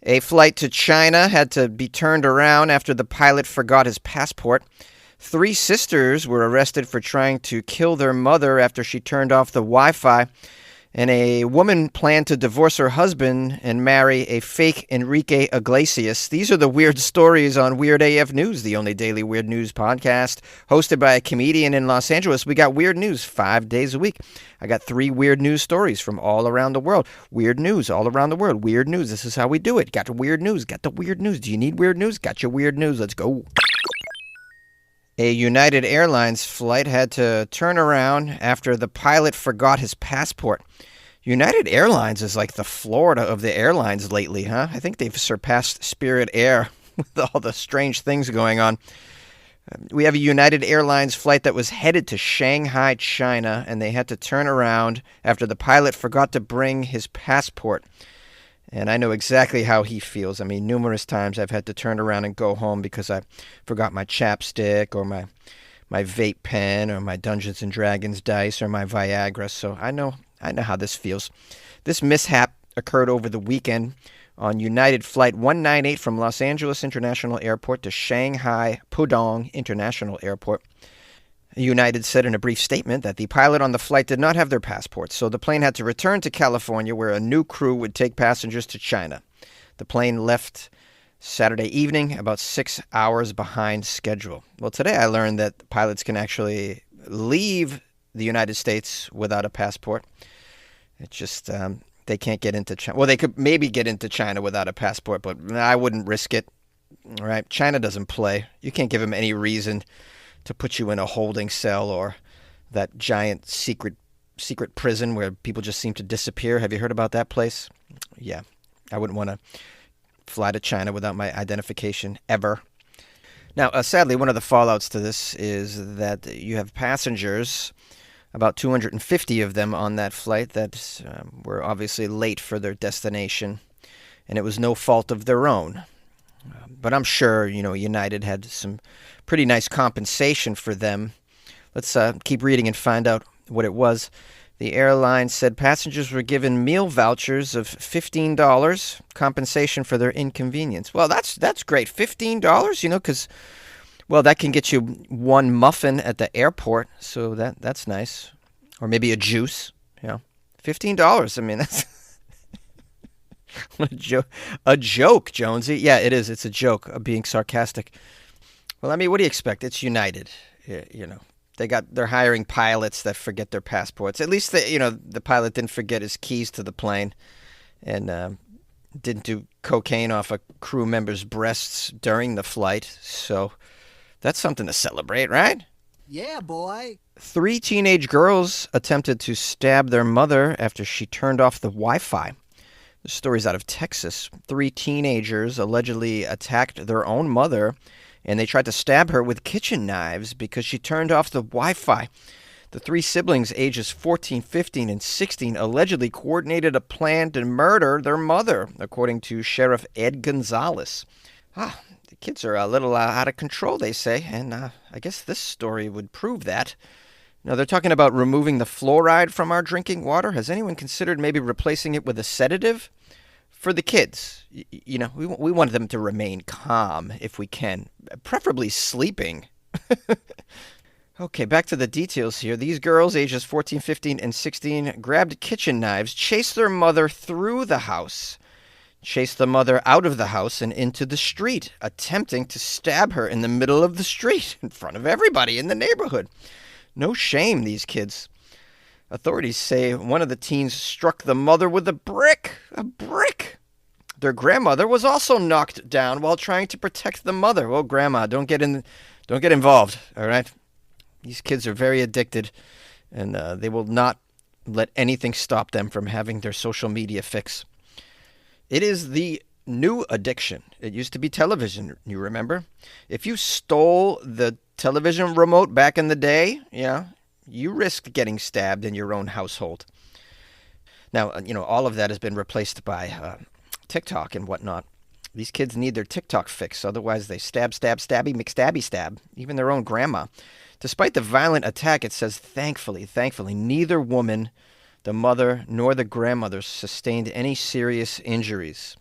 A flight to China had to be turned around after the pilot forgot his passport. Three sisters were arrested for trying to kill their mother after she turned off the Wi-Fi. And a woman planned to divorce her husband and marry a fake Enrique Iglesias. These are the weird stories on Weird AF News, the only daily weird news podcast hosted by a comedian in Los Angeles. We got weird news 5 days a week. I got 3 weird news stories from all around the world. Weird news all around the world. Weird news. This is how we do it. Got the weird news. Got the weird news. Do you need weird news? Got your weird news. Let's go. A United Airlines flight had to turn around after the pilot forgot his passport. United Airlines is like the Florida of the airlines lately, huh? I think they've surpassed Spirit Air with all the strange things going on. We have a United Airlines flight that was headed to Shanghai, China, and they had to turn around after the pilot forgot to bring his passport. And I know exactly how he feels. I mean, numerous times I've had to turn around and go home because I forgot my chapstick or my vape pen or my Dungeons and Dragons dice or my Viagra. So I know how this feels. This mishap occurred over the weekend on United Flight 198 from Los Angeles International Airport to Shanghai Pudong International Airport. United said in a brief statement that the pilot on the flight did not have their passports, so the plane had to return to California where a new crew would take passengers to China. The plane left Saturday evening, about 6 hours behind schedule. Well, today I learned that pilots can actually leave the United States without a passport. It's just they can't get into China. Well, they could maybe get into China without a passport, but I wouldn't risk it. All right, China doesn't play. You can't give them any reason to put you in a holding cell or that giant secret prison where people just seem to disappear. Have you heard about that place? Yeah, I wouldn't want to fly to China without my identification ever. Now, sadly, one of the fallouts to this is that you have passengers, about 250 of them on that flight, that were obviously late for their destination, and it was no fault of their own. But I'm sure, United had some pretty nice compensation for them. Let's keep reading and find out what it was. The airline said passengers were given meal vouchers of $15, compensation for their inconvenience. Well, that's great. $15, because, well, that can get you one muffin at the airport, so that's nice. Or maybe a juice, $15. I mean, that's a joke, Jonesy. Yeah, it is. It's a joke of being sarcastic. Well, I mean, what do you expect? It's United, They're hiring pilots that forget their passports. At least the pilot didn't forget his keys to the plane, and didn't do cocaine off a crew member's breasts during the flight. So that's something to celebrate, right? Yeah, boy. 3 teenage girls attempted to stab their mother after she turned off the Wi-Fi. The story's out of Texas. 3 teenagers allegedly attacked their own mother, and they tried to stab her with kitchen knives because she turned off the Wi-Fi. The 3 siblings, ages 14, 15, and 16, allegedly coordinated a plan to murder their mother, according to Sheriff Ed Gonzalez. The kids are a little out of control, they say, and I guess this story would prove that. Now, they're talking about removing the fluoride from our drinking water. Has anyone considered maybe replacing it with a sedative? For the kids, we want them to remain calm if we can, preferably sleeping. Okay, back to the details here. These girls, ages 14, 15, and 16, grabbed kitchen knives, chased their mother through the house, chased the mother out of the house and into the street, attempting to stab her in the middle of the street in front of everybody in the neighborhood. No shame, these kids. Authorities say one of the teens struck the mother with a brick. A brick. Their grandmother was also knocked down while trying to protect the mother. Well, Grandma, don't get involved, all right? These kids are very addicted, and they will not let anything stop them from having their social media fix. It is the new addiction. It used to be television, you remember? If you stole the television remote back in the day, you risked getting stabbed in your own household. Now, all of that has been replaced by TikTok and whatnot. These kids need their TikTok fix. Otherwise, they stab, stabby, McStabby, stab. Even their own grandma. Despite the violent attack, it says, thankfully, neither woman, the mother, nor the grandmother sustained any serious injuries.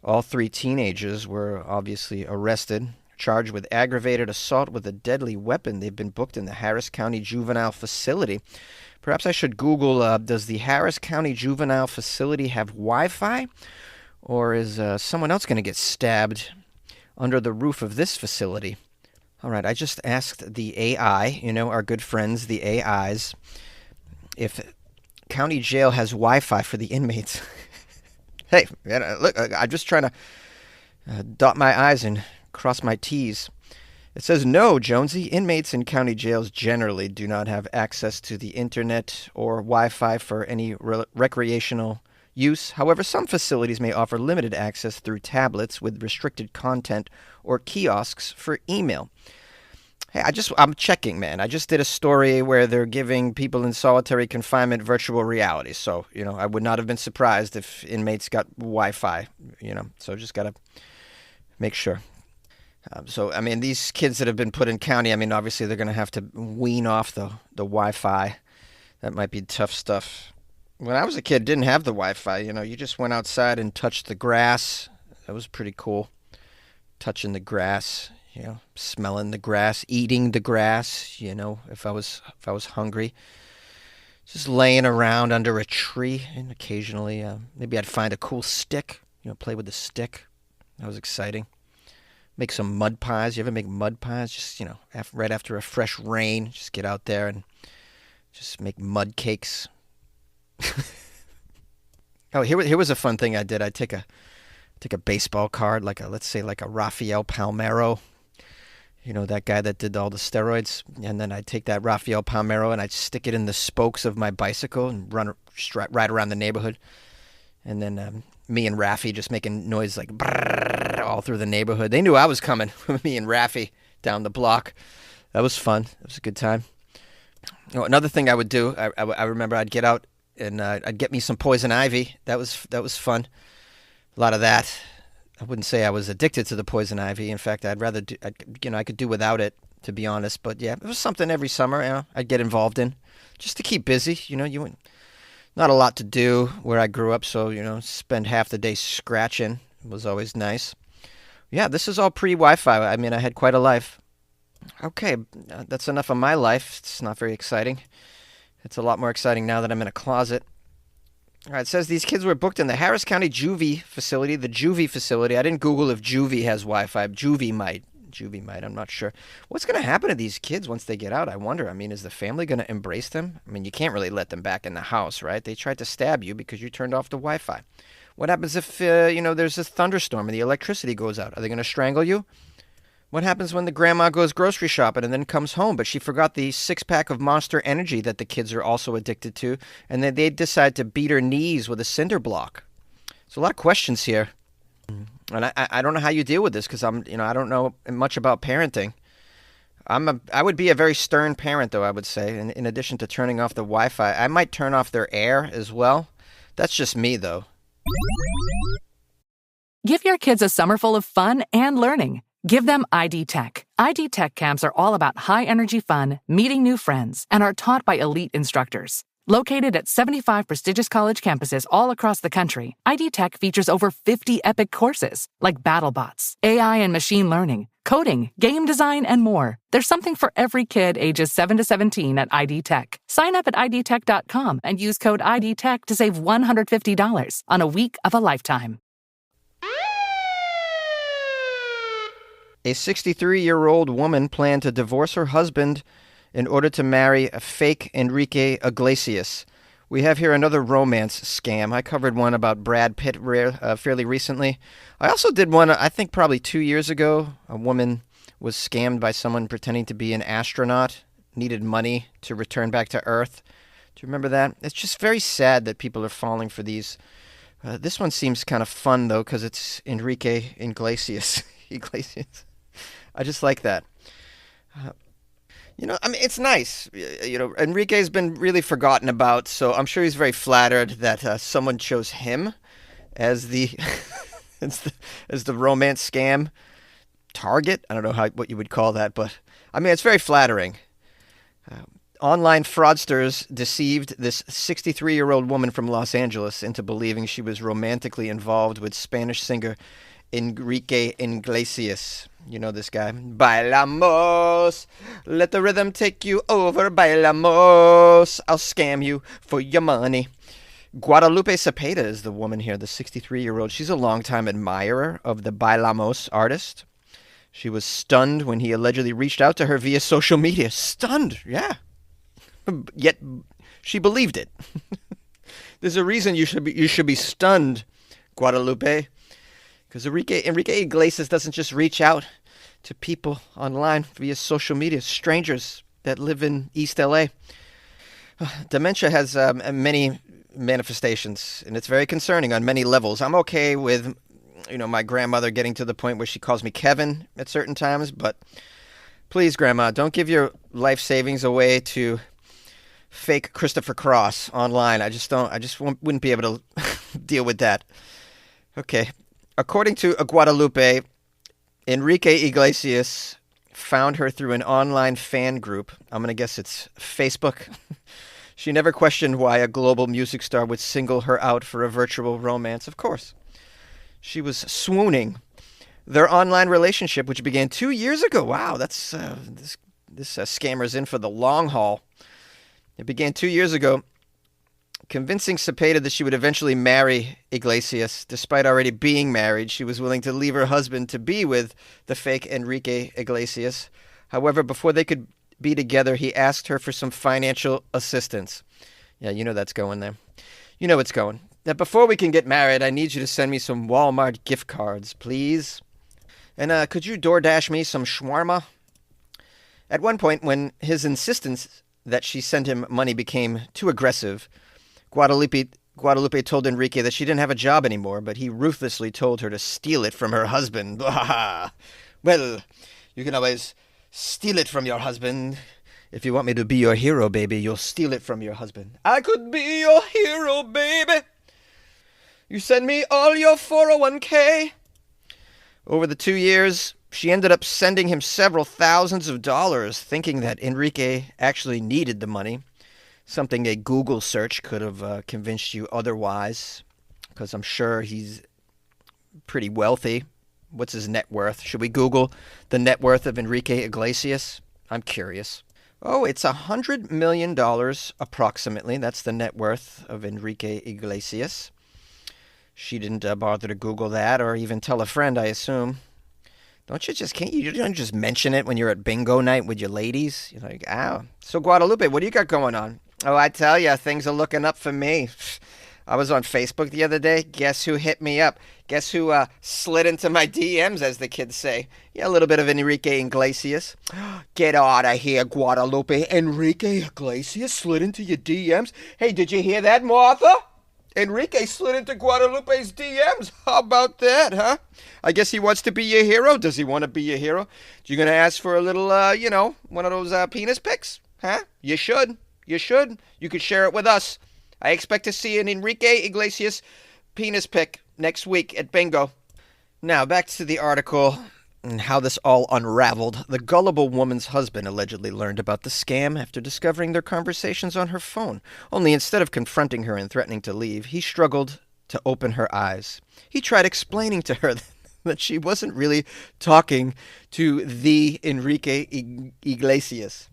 All three teenagers were obviously arrested, charged with aggravated assault with a deadly weapon. They've been booked in the Harris County Juvenile Facility. Perhaps I should Google, does the Harris County Juvenile Facility have Wi-Fi? Or is someone else going to get stabbed under the roof of this facility? All right, I just asked the AI, our good friends, the AIs, if county jail has Wi-Fi for the inmates. Hey, look, I'm just trying to dot my I's and cross my T's. It says, no, Jonesy, inmates in county jails generally do not have access to the internet or Wi-Fi for any recreational use. However, some facilities may offer limited access through tablets with restricted content or kiosks for email. Hey, I'm checking, man. I just did a story where they're giving people in solitary confinement virtual reality. So, I would not have been surprised if inmates got Wi-Fi, so just got to make sure. These kids that have been put in county, obviously they're going to have to wean off the Wi-Fi. That might be tough stuff. When I was a kid, didn't have the Wi-Fi. You just went outside and touched the grass. That was pretty cool. Touching the grass, smelling the grass, eating the grass, if I was hungry. Just laying around under a tree, and occasionally maybe I'd find a cool stick, play with the stick. That was exciting. Make some mud pies. You ever make mud pies? Just, right after a fresh rain, just get out there and just make mud cakes. Oh, here was a fun thing I did. I'd take a baseball card, let's say a Rafael Palmeiro, that guy that did all the steroids, and then I'd take that Rafael Palmeiro and I'd stick it in the spokes of my bicycle and ride around the neighborhood. And then me and Rafi just making noise like brrr, all through the neighborhood. They knew I was coming. Me and Rafi down the block. That was fun. It was a good time. Oh, another thing I would do, I remember I'd get out and I'd get me some poison ivy. That was fun. A lot of that. I wouldn't say I was addicted to the poison ivy. In fact, I'd rather I could do without it, to be honest. But yeah, it was something every summer I'd get involved in, just to keep busy. Not a lot to do where I grew up, so spend half the day scratching. It was always nice. Yeah, this is all pre-Wi-Fi. I had quite a life. Okay, that's enough of my life. It's not very exciting. It's a lot more exciting now that I'm in a closet. All right, it says these kids were booked in the Harris County Juvie facility, the Juvie facility. I didn't Google if Juvie has Wi-Fi. Juvie might. I'm not sure. What's going to happen to these kids once they get out? I wonder. Is the family going to embrace them? You can't really let them back in the house, right? They tried to stab you because you turned off the Wi-Fi. What happens if, there's a thunderstorm and the electricity goes out? Are they going to strangle you? What happens when the grandma goes grocery shopping and then comes home, but she forgot the 6-pack of Monster Energy that the kids are also addicted to, and then they decide to beat her knees with a cinder block? There's a lot of questions here. And I don't know how you deal with this because I don't know much about parenting. I would be a very stern parent, though, I would say. In addition to turning off the Wi-Fi, I might turn off their air as well. That's just me, though. Give your kids a summer full of fun and learning. Give them ID Tech. ID Tech camps are all about high-energy fun, meeting new friends, and are taught by elite instructors. Located at 75 prestigious college campuses all across the country, ID Tech features over 50 epic courses like BattleBots, AI and machine learning, coding, game design, and more. There's something for every kid ages 7 to 17 at ID Tech. Sign up at idtech.com and use code IDTech to save $150 on a week of a lifetime. A 63-year-old woman planned to divorce her husband in order to marry a fake Enrique Iglesias. We have here another romance scam. I covered one about Brad Pitt fairly recently. I also did one, I think probably 2 years ago. A woman was scammed by someone pretending to be an astronaut, needed money to return back to Earth. Do you remember that? It's just very sad that people are falling for these. This one seems kind of fun, though, because it's Enrique Iglesias. Iglesias. I just like that. It's nice. Enrique's been really forgotten about, so I'm sure he's very flattered that someone chose him as the as the romance scam target. I don't know what you would call that, but it's very flattering. Online fraudsters deceived this 63-year-old woman from Los Angeles into believing she was romantically involved with Spanish singer Enrique Iglesias. You know this guy. Bailamos. Let the rhythm take you over. Bailamos. I'll scam you for your money. Guadalupe Cepeda is the woman here, the 63-year-old. She's a longtime admirer of the Bailamos artist. She was stunned when he allegedly reached out to her via social media. Stunned, yeah. Yet she believed it. There's a reason you should be stunned, Guadalupe. Because Enrique Iglesias doesn't just reach out to people online via social media, strangers that live in East LA. Dementia has many manifestations, and it's very concerning on many levels. I'm okay with, my grandmother getting to the point where she calls me Kevin at certain times, but please, Grandma, don't give your life savings away to fake Christopher Cross online. I just wouldn't be able to deal with that. Okay. According to Guadalupe, Enrique Iglesias found her through an online fan group. I'm going to guess it's Facebook. She never questioned why a global music star would single her out for a virtual romance. Of course. She was swooning. Their online relationship, which began 2 years ago. Wow, that's this scammer's in for the long haul. It began 2 years ago, convincing Cepeda that she would eventually marry Iglesias. Despite already being married, she was willing to leave her husband to be with the fake Enrique Iglesias. However, before they could be together, he asked her for some financial assistance. Yeah, you know that's going there. You know it's going. That before we can get married, I need you to send me some Walmart gift cards, please. And could you DoorDash me some shawarma? At one point, when his insistence that she send him money became too aggressive, Guadalupe told Enrique that she didn't have a job anymore, but he ruthlessly told her to steal it from her husband. Well, you can always steal it from your husband. If you want me to be your hero, baby, you'll steal it from your husband. I could be your hero, baby. You send me all your 401k. Over the 2 years, she ended up sending him several thousands of dollars, thinking that Enrique actually needed the money. Something a Google search could have convinced you otherwise, because I'm sure he's pretty wealthy. What's his net worth? Should we Google the net worth of Enrique Iglesias? I'm curious. Oh, it's $100 million approximately. That's the net worth of Enrique Iglesias. She didn't bother to Google that or even tell a friend, I assume. Can't you just mention it when you're at bingo night with your ladies? You're like, ow. So Guadalupe, what do you got going on? Oh, I tell you, things are looking up for me. I was on Facebook the other day. Guess who hit me up? Guess who slid into my DMs, as the kids say? Yeah, a little bit of Enrique Iglesias. Get out of here, Guadalupe. Enrique Iglesias slid into your DMs? Hey, did you hear that, Martha? Enrique slid into Guadalupe's DMs. How about that, huh? I guess he wants to be your hero. Does he want to be your hero? You going to ask for a little, one of those penis pics? Huh? You should. You should. You could share it with us. I expect to see an Enrique Iglesias penis pic next week at bingo. Now, back to the article and how this all unraveled. The gullible woman's husband allegedly learned about the scam after discovering their conversations on her phone. Only instead of confronting her and threatening to leave, he struggled to open her eyes. He tried explaining to her that she wasn't really talking to the Enrique Iglesias,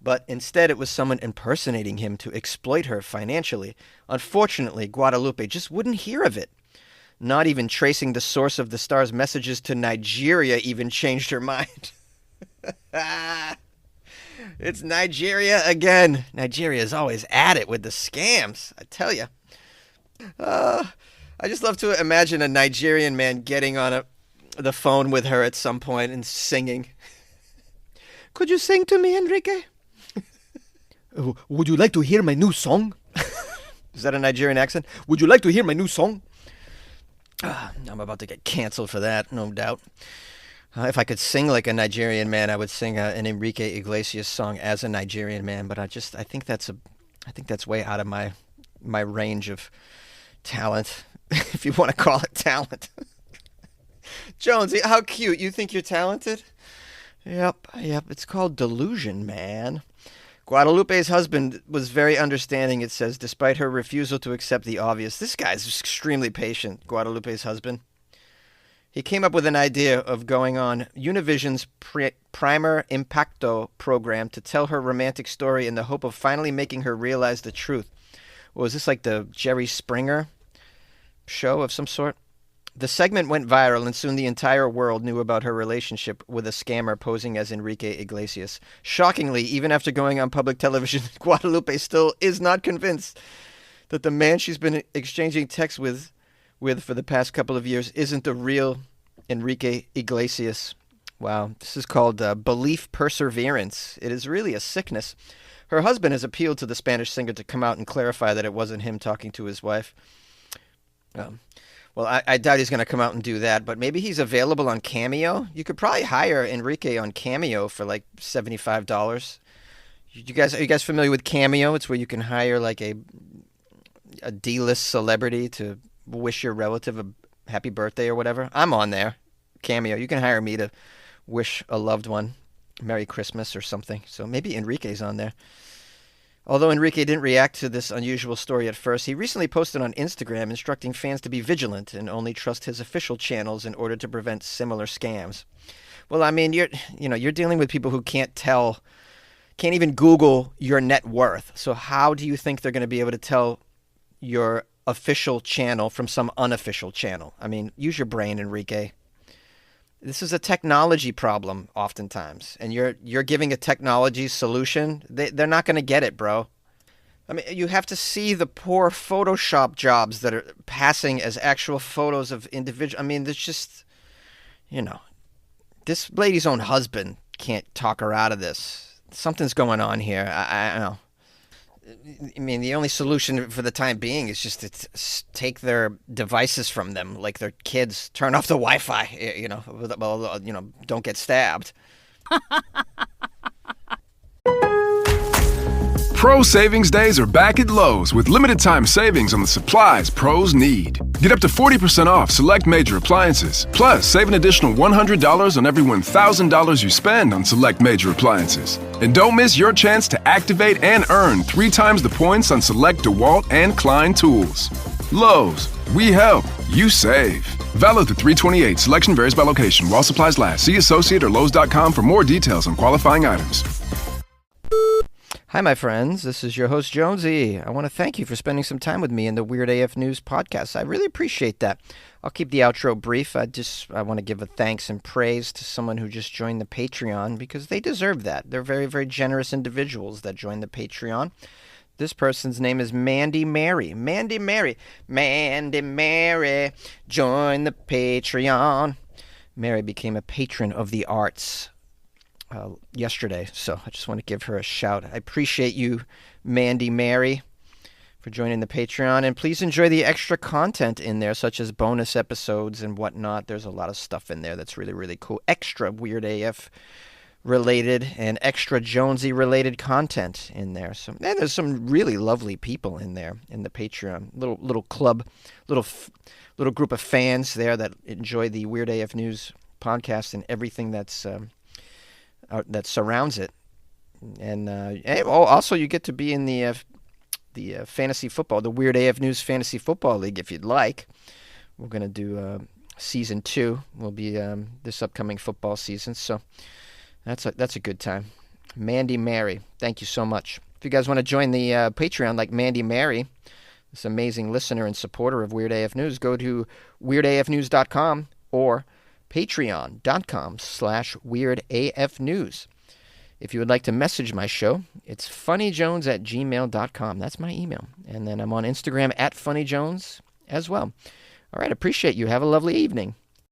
but instead it was someone impersonating him to exploit her financially. Unfortunately, Guadalupe just wouldn't hear of it. Not even tracing the source of the star's messages to Nigeria even changed her mind. It's Nigeria again. Nigeria's always at it with the scams, I tell you. I just love to imagine a Nigerian man getting on the phone with her at some point and singing. Could you sing to me, Enrique? Would you like to hear my new song? Is that a Nigerian accent? Would you like to hear my new song? I'm about to get canceled for that, no doubt. If I could sing like a Nigerian man, I would sing an Enrique Iglesias song as a Nigerian man. But I think that's way out of my range of talent, if you want to call it talent. Jonesy, how cute! You think you're talented? Yep. It's called delusion, man. Guadalupe's husband was very understanding, it says, despite her refusal to accept the obvious. This guy's extremely patient, Guadalupe's husband. He came up with an idea of going on Univision's Primer Impacto program to tell her romantic story in the hope of finally making her realize the truth. Was this like the Jerry Springer show of some sort? The segment went viral, and soon the entire world knew about her relationship with a scammer posing as Enrique Iglesias. Shockingly, even after going on public television, Guadalupe still is not convinced that the man she's been exchanging texts with for the past couple of years isn't the real Enrique Iglesias. Wow, this is called belief perseverance. It is really a sickness. Her husband has appealed to the Spanish singer to come out and clarify that it wasn't him talking to his wife. Well, I doubt he's going to come out and do that, but maybe he's available on Cameo. You could probably hire Enrique on Cameo for like $75. Are you guys familiar with Cameo? It's where you can hire like a D-list celebrity to wish your relative a happy birthday or whatever. I'm on there. Cameo. You can hire me to wish a loved one Merry Christmas or something. So maybe Enrique's on there. Although Enrique didn't react to this unusual story at first, he recently posted on Instagram instructing fans to be vigilant and only trust his official channels in order to prevent similar scams. Well, I mean, you're dealing with people who can't even Google your net worth. So how do you think they're going to be able to tell your official channel from some unofficial channel? I mean, use your brain, Enrique. This is a technology problem oftentimes, and you're giving a technology solution. They're not going to get it, bro. I mean, you have to see the poor Photoshop jobs that are passing as actual photos of individuals. I mean, there's just, this lady's own husband can't talk her out of this. Something's going on here. I don't know. I mean, the only solution for the time being is just to take their devices from them, like their kids. Turn off the Wi-Fi, don't get stabbed. Pro Savings Days are back at Lowe's with limited time savings on the supplies pros need. Get up to 40% off select major appliances. Plus, save an additional $100 on every $1,000 you spend on select major appliances. And don't miss your chance to activate and earn 3 times the points on select DeWalt and Klein tools. Lowe's, we help, you save. Valid through 3/28. Selection varies by location. While supplies last. See associate or Lowe's.com for more details on qualifying items. Hi, my friends. This is your host, Jonesy. I want to thank you for spending some time with me in the Weird AF News podcast. I really appreciate that. I'll keep the outro brief. I want to give a thanks and praise to someone who just joined the Patreon because they deserve that. They're very, very generous individuals that joined the Patreon. This person's name is Mandy Mary. Mandy Mary. Mandy Mary. Join the Patreon. Mary became a patron of the arts yesterday, so I just want to give her a shout. I appreciate you, Mandy Mary, for joining the Patreon, and please enjoy the extra content in there, such as bonus episodes and whatnot. There's a lot of stuff in there that's really, really cool. Extra Weird AF related and extra Jonesy related content in there. So, and there's some really lovely people in there in the Patreon. Little club, little group of fans there that enjoy the Weird AF News podcast and everything that surrounds it. And also you get to be in the fantasy football, the Weird AF News Fantasy Football League if you'd like. We're going to do season 2 will be this upcoming football season, so that's a good time. Mandy Mary, thank you so much. If you guys want to join the Patreon like Mandy Mary, this amazing listener and supporter of Weird AF News, go to weirdafnews.com or patreon.com/weirdafnews. If you would like to message my show, it's funnyjones@gmail.com. That's my email. And then I'm on Instagram @funnyjones as well. All right, appreciate you. Have a lovely evening.